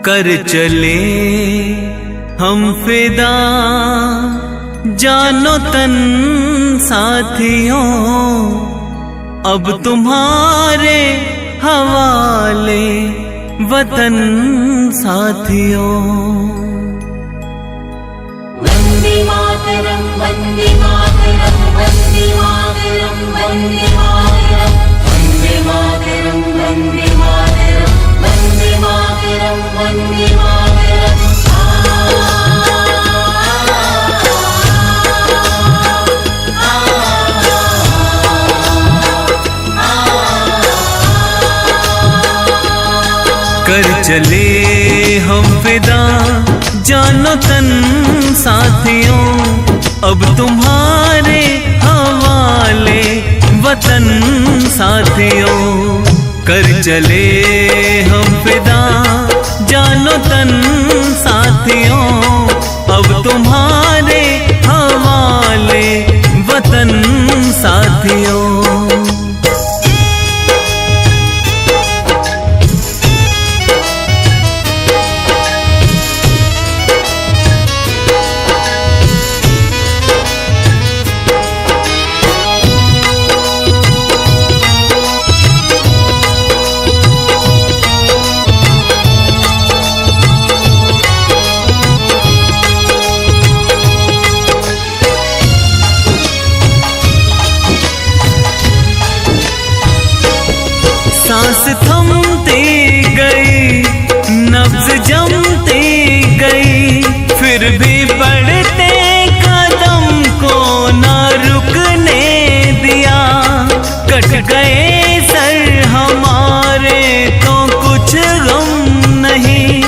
कर चले हम फिदा जानो तन साथियों, अब तुम्हारे हवाले वतन साथियों। वंदे मातरम वंदे मातरम वंदे मातरम वंदे मातरम वंदे मातरम वंदे मातरम वंदे मातरम वंदे मातरम। कर चले हम फिदा जानो तन साथियों, अब तुम्हारे हवाले वतन साथियों। कर चले हम फिदा जानो तन साथियों, अब तुम्हारे हवाले वतन साथियों। सांस थमती गई, नब्ज जमती गई, फिर भी बढ़ते कदम को ना रुकने दिया। कट गए सर हमारे तो कुछ गम नहीं,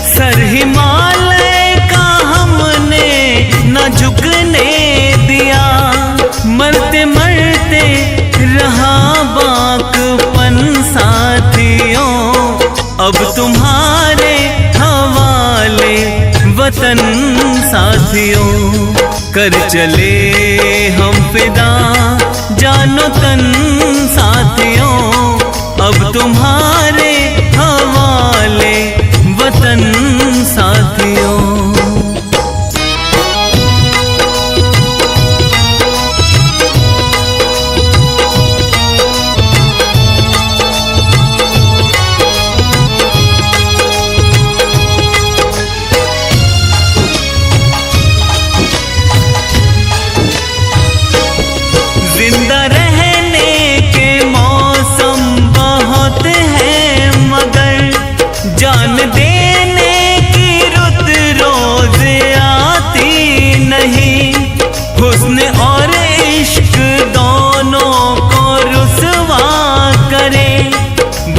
सर हिमालय का हमने न झुकने दिया। मरते मरते रहा बाकपन साथियों, अब तुम्हारे हवाले वतन साथियों। कर चले हम फिदा जानो तन साथियों, अब तुम्हारे हवाले वतन साथियों। जिंदा रहने के मौसम बहुत हैं, मगर जान देने की रुत रोज आती नहीं। हुस्न और इश्क दोनों को रुसवा करे,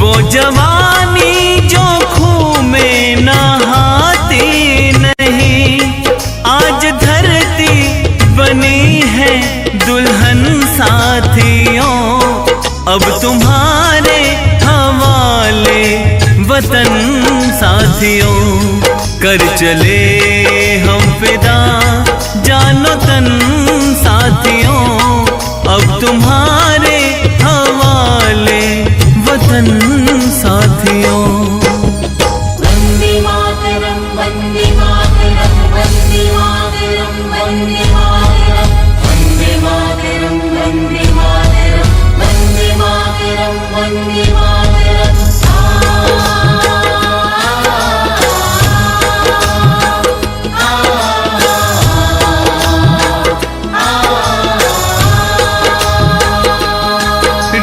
वो जवानी जो खूह में नहाती नहीं। आज धरती बनी है दुल्हन साथियों, अब तुम्हारे हवाले वतन साथियों। कर चले हम फिदा जानो तन साथियों, अब तुम्हारे हवाले वतन साथियों। वंदे मातरम वंदे मातरम वंदे मातरम वंदे मातरम वंदे मातरम वंदे मातरम वंदे मातरम वंदे मातरम।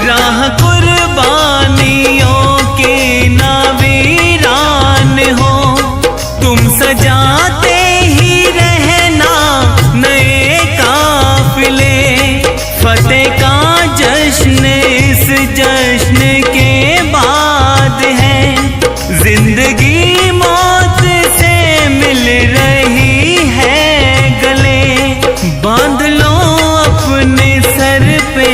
राह कुर्बानियों की ना वीरान हो, तुम सजाते ही रहना नए काफिले। फतेह का जश्न इस जश्न के बाद है, जिंदगी मौत से मिल रही है गले। बांध लो अपने सर पे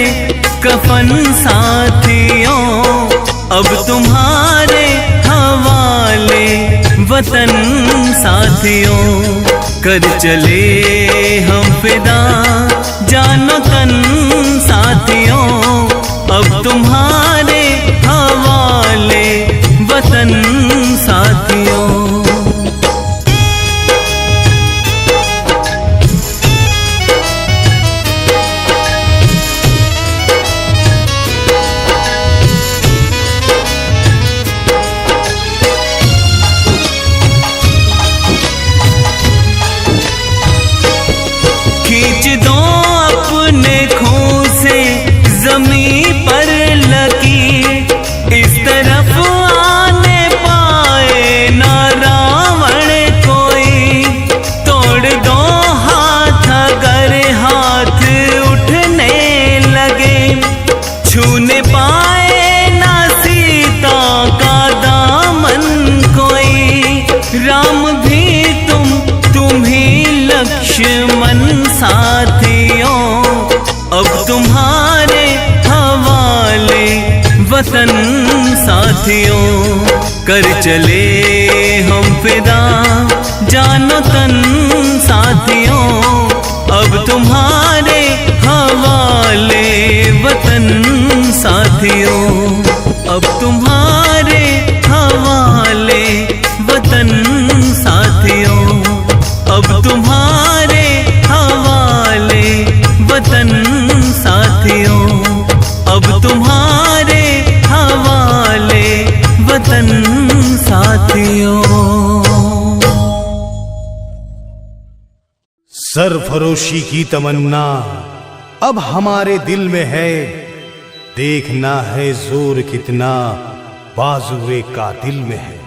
कफन साथियों, अब तुम्हारे हवाले वतन साथियों। कर चले हम फिदा जानो तन साथियों, अब तुम्हारे हवाले वतन कर चले हम फिदा जानो तन साथियों, अब तुम्हारे हवाले वतन साथियों, अब तुम्हारे हवाले वतन साथियों, अब तुम्हारे हवाले वतन साथियों, अब तुम्हारे हवाले वतन साथियों। सरफरोशी की तमन्ना अब हमारे दिल में है, देखना है जोर कितना बाजुए कातिल में है।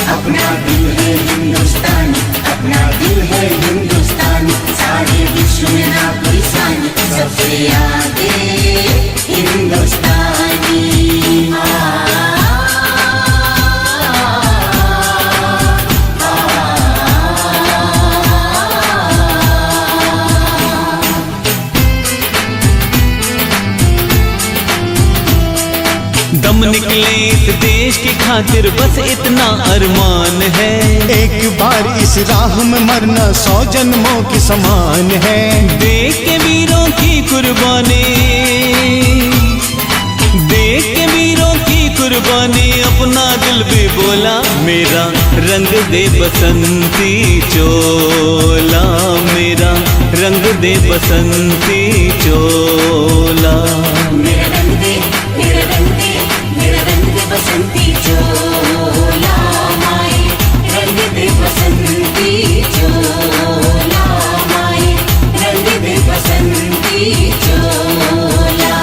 अपना दिल है हिंदुस्तान, अपना दिल है हिंदुस्तान, सारे विश्व में ना कोई सान, सबसे आगे हिंदुस्तानी। दम निकले इस देश की खातिर बस इतना अरमान है, एक बार इस राह में मरना 100 जन्मों के समान है। देख के वीरों की कुर्बानी, देख के वीरों की कुर्बानी, अपना दिल भी बोला मेरा रंग दे बसंती चोला, मेरा रंग दे बसंती चोला। मेरा रंग दे, मेरा रंग दे, मेरा रंग दे बसंती चोला, माए रंग दे बसंती चोला, माए रंग दे बसंती चोला।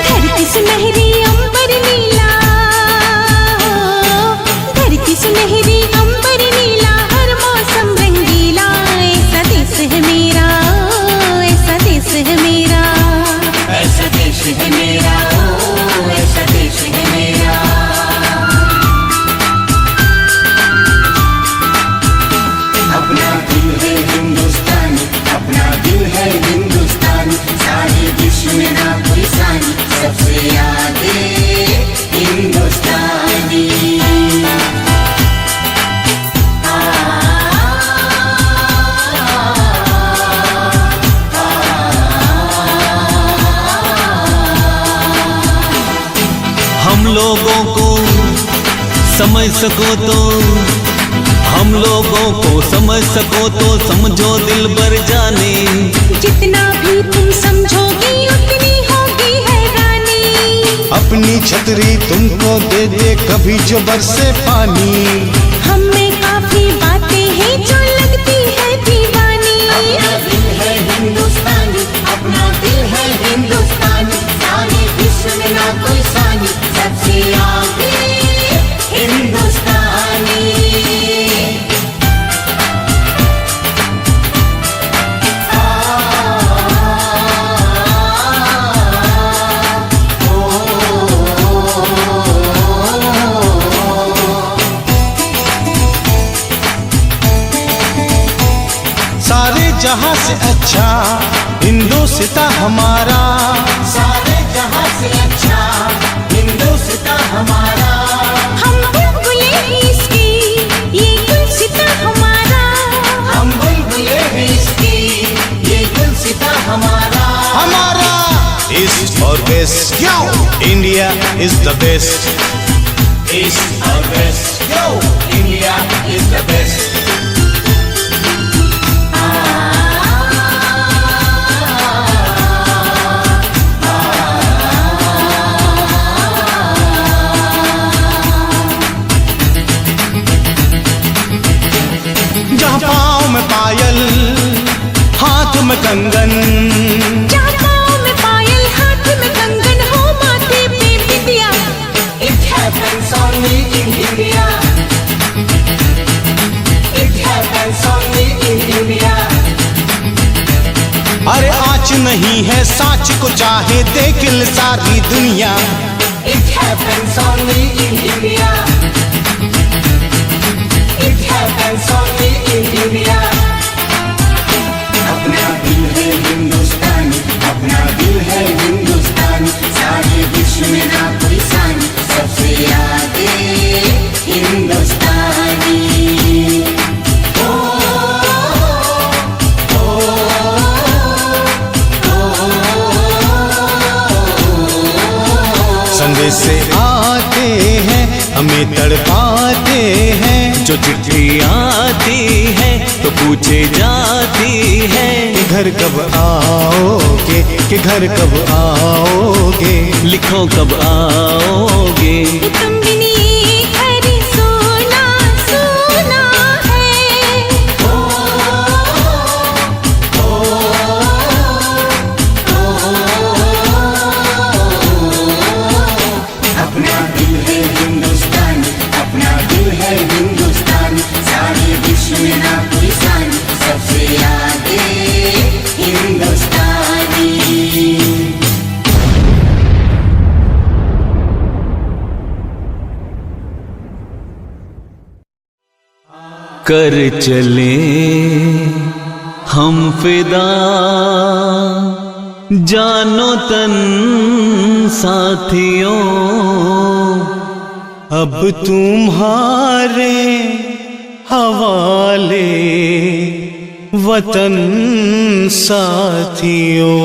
धरती सुनहरी अंबर नीला, धरती सुनहरी अंबर नीला, हर मौसम रंगीला, ऐसा देश है मेरा, ऐसा देश है मेरा, ऐसा देश है मेरा, ओ ऐसा देश है मेरा। अपना दिल है हिंदुस्तान, अपना दिल है हिंदुस्तान, सारे विश्व में ना कोई सान, सबसे आगे हिंदुस्तानी। हम लोगों को समझ सको तो, हम लोगों को समझ सको तो समझो दिल भर जाने, जितना भी तुम समझोगी उतनी होगी हैरानी। अपनी छतरी तुमको दे दे कभी जो बरसे पानी, हम में काफी बातें हैं जो लगती है दीवानी। अपना दिल है हिंदुस्तान, अपना दिल है हिंदुस्तान, सारे विश्व में ना कोई सान, सबसे आगे हिंदुस्तानी। सारे जहां से अच्छा हिंदुस्तान हमारा, सारे जहां से अच्छा हिंदुस्तान हमारा। हम बुलबुले हैं इसकी, ये गुलसिता हमारा, हम बुलबुले हैं इसकी, ये गुलसिता हमारा। हमारा ईस्ट और west, yo India is the best, east और west, yo India is the best. जहाँ पाँव में पायल हाथ में कंगन, जहाँ पाँव में पायल हाथ में कंगन हो माथे पे बिंदिया, it happens only in India। नहीं है साच को चाहे देख ले सारी दुनिया। It happens only in India. It happens only in India. अपना दिल है हिंदुस्तानी, अपना दिल है हिंदुस्तानी, सारे विश्व में ना कोई सानी, सबसे आगे हिंदुस्तानी। संदेश से आते हैं हमें तड़पाते हैं, जो चिट्ठी आती है तो पूछे जाती है कि घर कब आओगे, कि घर कब आओगे, लिखो कब आओगे। तुम बिन ये घर सोना सोना है। अपना दिल है हिंदुस्तानी, अपना दिल है हिंदुस्तानी, सारे विश्व में ना कोई सानी, सबसे आगे हिंदुस्तानी। कर चले हम फिदा जानो तन साथियों, अब तुम्हारे हवाले वतन साथियों,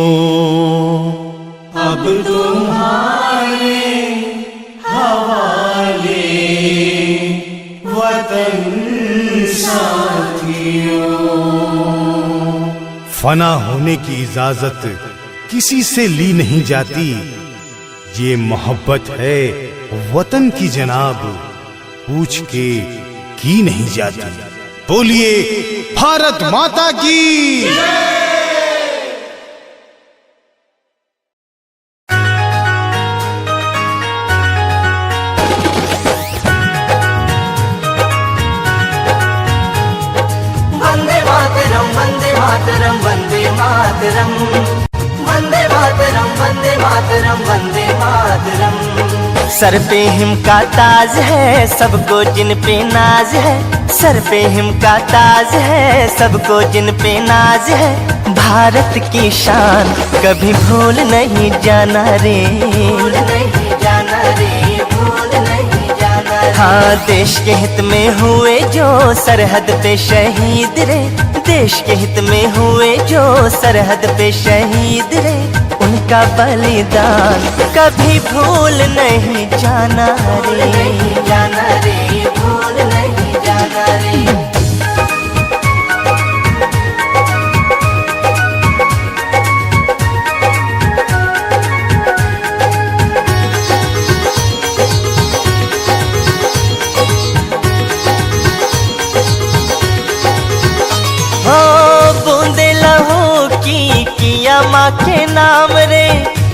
अब तुम्हारे हवाले वतन साथियों। फना होने की इजाजत किसी से ली नहीं जाती, ये मोहब्बत है वतन की जनाब, पूछ के की नहीं जाती। बोलिए भारत माता की। Vande Mataram, Vande Mataram, Vande Mataram, Vande Mataram, Vande Mataram, Vande Mataram. Sir pay him का ताज है, सबको जिन पे नाज है, सर पे हिम का ताज है, सबको जिन पे नाज है। भारत की शान कभी भूल नहीं जाना रे, भूल नहीं जाना रे, भूल नहीं जाना रे। हाँ, देश के हित में हुए जो सरहद पे शहीद रे, देश के हित में हुए जो सरहद पे शहीद रे, उनका बलिदान कभी भूल नहीं जाना रे, नहीं जाना रे, भूल नहीं जाना रे। बूंदे लहू की किया माँ के नाम रे,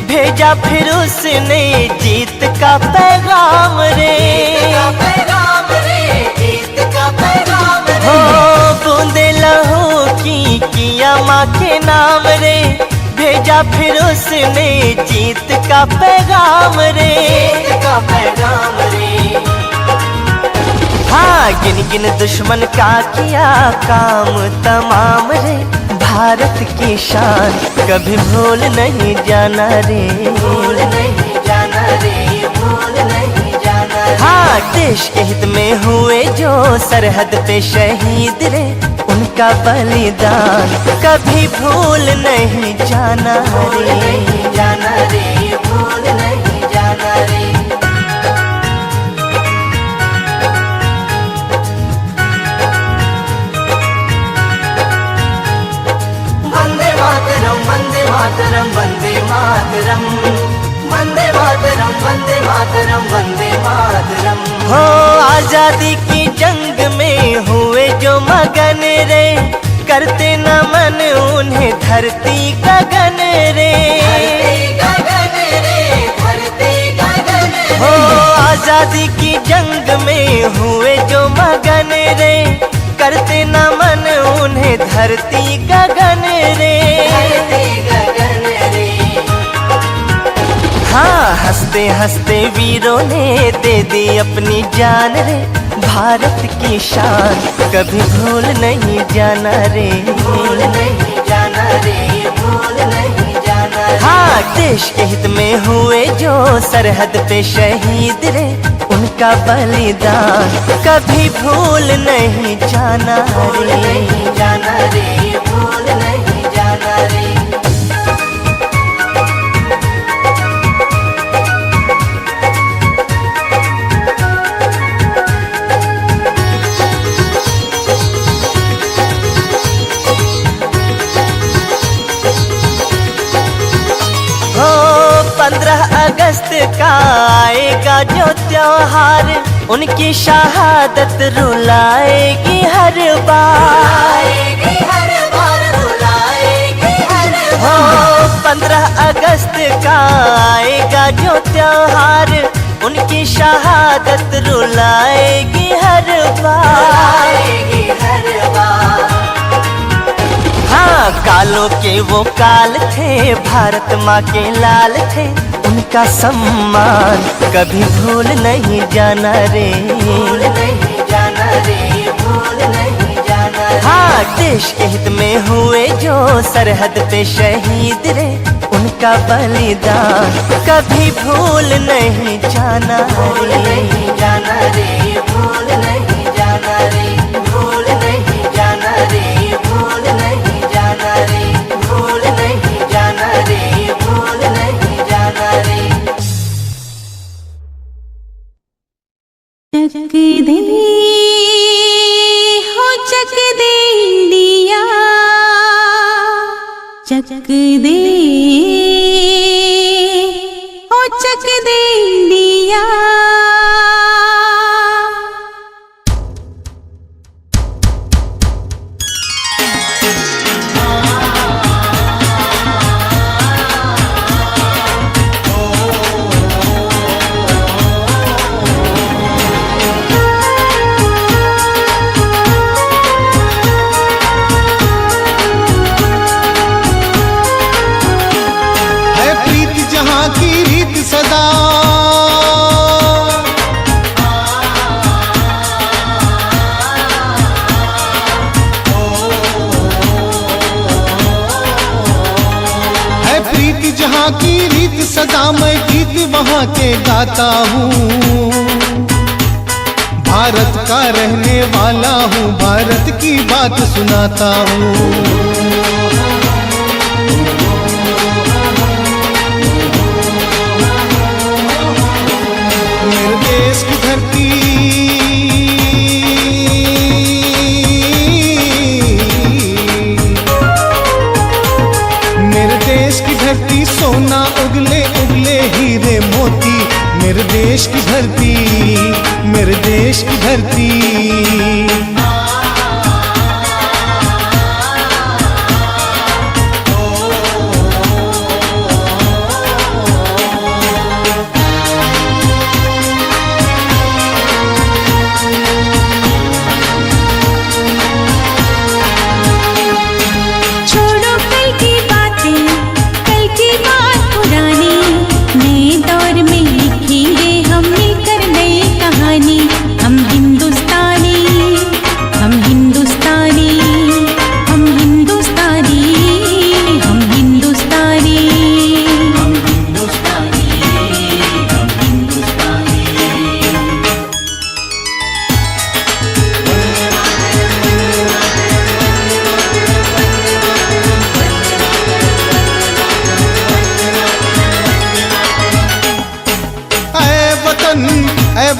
भेजा फिर उसने जीत का पैगाम रे, जीत का पैगाम रे। हो बूंदे लहू की किया माँ के नाम रे, भेजा फिर उसने जीत का पैगाम रे, जीत का पैगाम रे। हाँ, गिन गिन दुश्मन का किया काम तमाम रे, भारत की शान कभी भूल नहीं जाना रे, भूल नहीं जाना रे, भूल नहीं जाना रे। हाँ, देश के हित में हुए जो सरहद पे शहीद रे, उनका बलिदान कभी भूल नहीं जाना रे, नहीं जाना रे, भूल नहीं जाना रे। वंदे मातरम, वंदे मातरम, वंदे मातरम, वंदे मातरम, वंदे मातरम, वंदे मातरम। हो आजादी की जंग में हुए जो मगन रे, करते नमन उन्हें धरती गगन रे, हो आजादी की जंग में हुए जो मगन रे, करते नमन उन्हें धरती गगन रे, धरती गगन हंसते हंसते वीरों ने दे दी अपनी जान रे, भारत की शान कभी भूल नहीं जाना रे, भूल नहीं जाना रे, भूल नहीं जाना रे। हाँ, देश के हित में हुए जो सरहद पे शहीद रे, उनका बलिदान कभी भूल नहीं जाना रे, नहीं जाना रे, भूल नहीं जाना रे। हो 15 अगस्त का आएगा जो त्योहार, उनकी शहादत रुलाएगी हर बार, हो 15 अगस्त का आएगा जो त्योहार, उनकी शहादत रुलाएगी हर बार, हर बार। हाँ, कालों के वो काल थे, भारत माँ के लाल थे, उनका सम्मान कभी भूल नहीं जाना रे, भूल नहीं जाना रे, भूल नहीं जाना रे। हाँ, देश के हित में हुए जो सरहद पे शहीद रे, उनका बलिदान कभी भूल नहीं जाना रे, नहीं जाना रे, भूल नहीं जाना रे, भूल नहीं जाना रे, भूल नहीं जाना रे, भूल नहीं जाना रे, भूल नहीं जाना रे। चक दे हो चक दे इंडिया, चक दे हो चक दे इंडिया। जहाँ की रीत सदा मैं गीत वहाँ के गाता हूँ, भारत का रहने वाला हूँ, भारत की बात सुनाता हूँ। मेरे देश की धरती सोना उगले उगले हीरे मोती, मेरे देश की धरती, मेरे देश की धरती।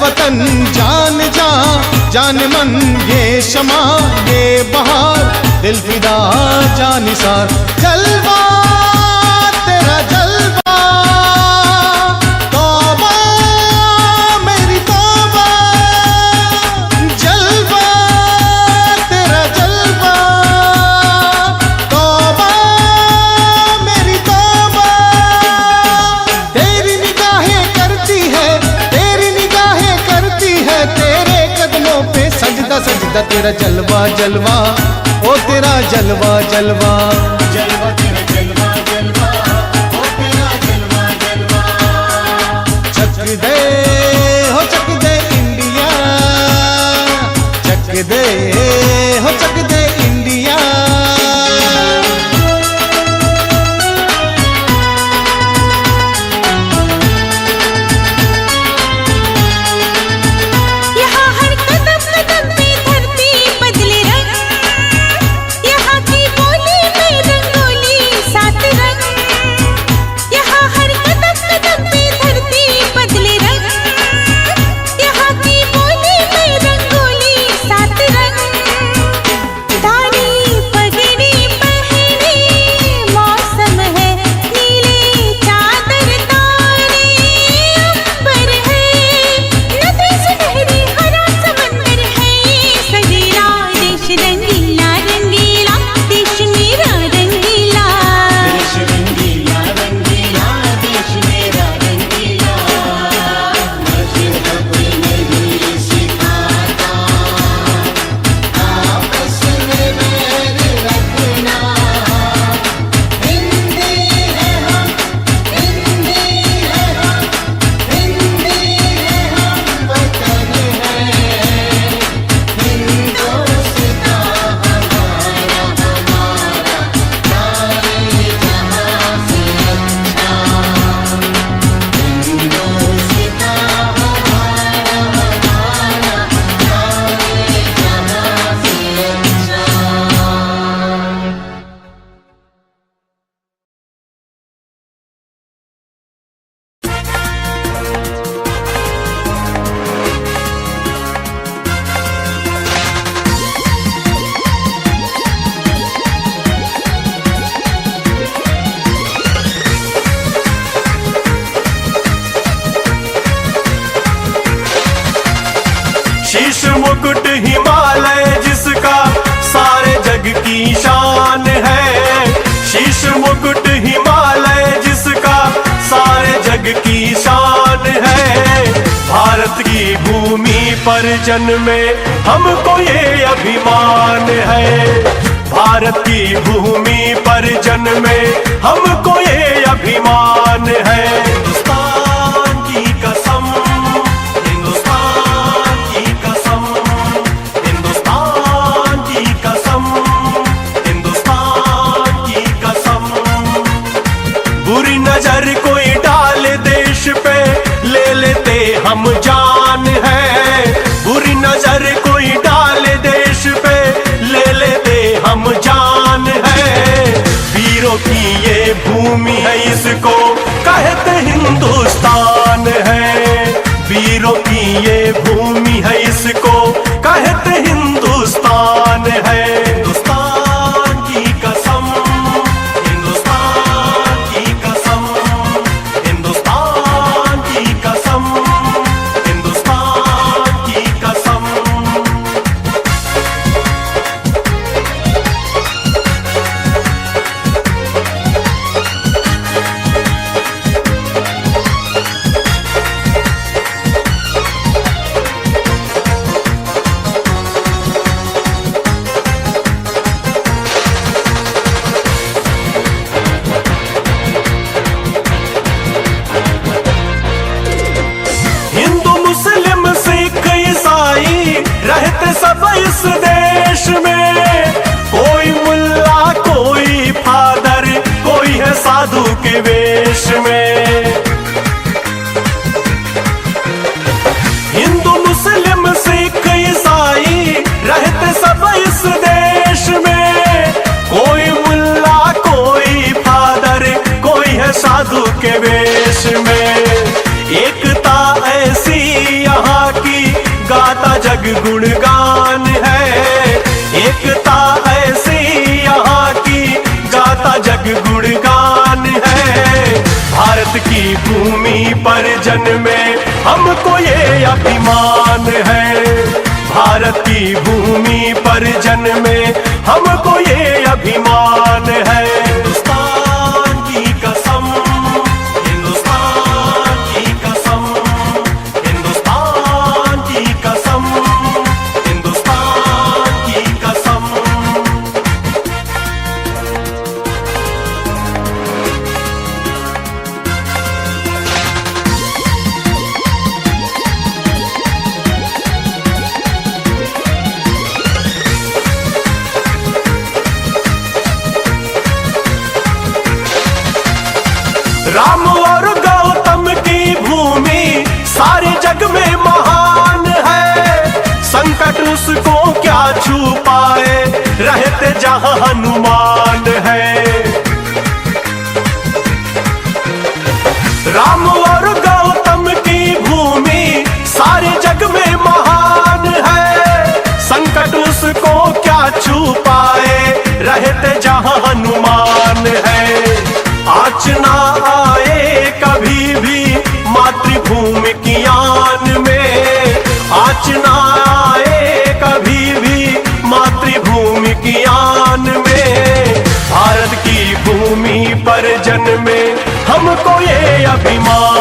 वतन जान जा जान मन, ये शमा ये बहार, दिल फिदा जानिसार। जलवा तेरा जलवा, तौबा मेरी तौबा, जलवा तेरा जलवा, तौबा मेरी तौबा। तेरी निगाहें करती है, तेरी निगाहें करती है, तेरे कदमों पे सजदा सजदा। तेरा जलवा जलवा, ओ तेरा जलवा जलवा, जलवा तेरा जलवा जलवा, ओ तेरा जलवा जलवा। दे हो चक दे इंडिया। यहाँ हर कदम कदम पे धरती बदले रंग, यहाँ की बोली में रंगोली सात रंग। यहाँ हर कदम कदम पे धरती बदले रंग, यहाँ की बोली में रंगोली सात रंग। दाढ़ी पगड़ी पहने मौसम है, नीले चादर तारे अंबर है, नदी सुनहरी हरा समंदर है सजीला। देश रंगीला रंगीला, देश मेरा रंगीला। देश रंगीला रंगीला, देश मेरा रंगीला। मजहब नहीं सिखाता, आपस में बैर रखना। हिंदी है हम, हिंदी है हम, हिंदी है हम, वतन है हिंदुस्तान हमारा, हमारा सारे जहां से अच्छा। हिंदुस्तान हमारा, हमारा सारे जहां से अच्छा। शीश मुकुट हिमालय जिसका सारे जग की शान है। शीश मुकुट हिमालय जिसका सारे जग की शान है। भारत की भूमि पर जन्मे हमको ये अभिमान है। भारत की भूमि पर जन्मे हमको ये अभिमान है। हिंदुस्तान की कसम, हिंदुस्तान की कसम, हिंदुस्तान की कसम, हिंदुस्तान की कसम। बुरी नजर कोई डाल देश पे ले लेते हम जान है। बुरी नजर कोई डाल देश पे ले लेते हम जान है। वीरों की ये भूमि है, इसको कहते हिंदुस्तान है। वीरों की ये भूमि है, इसको कहते हिंदुस्तान है। हिंदुस्तान की कसम, हिंदुस्तान की कसम, हिंदुस्तान की कसम, हिंदुस्तान की कसम। हिंदू मुस्लिम सिख ईसाई रहते सब इस देश में। कोई मुल्ला कोई फादर, कोई है साधु के वेश में। हिंदू मुस्लिम सिख ईसाई रहते सब इस देश में। कोई मुल्ला कोई फादर, कोई है साधु के वेश में। एकता ऐसी यहाँ की गाता जग गुणगान है। एकता ऐसी यहाँ की गाता जग गुणगान है। भारत की भूमि पर जन्मे हमको ये अभिमान है। भारत की भूमि पर जन्मे हमको ये अभिमान है। हिंदुस्तान की कसम, हिंदुस्तान की कसम, हिंदुस्तान की कसम, हिंदुस्तान की कसम। उसको क्या छू पाए, रहते जहां हनुमान है। राम और गौतम की भूमि सारे जग में महान है, संकट उसको क्या छू पाए, रहते जहां हनुमान है। आँच ना आए कभी भी मातृभूमि की आन में, आँच ना आए कभी भी मातृभूमि की आन में। भारत की भूमि पर जन्मे हमको ये अभिमान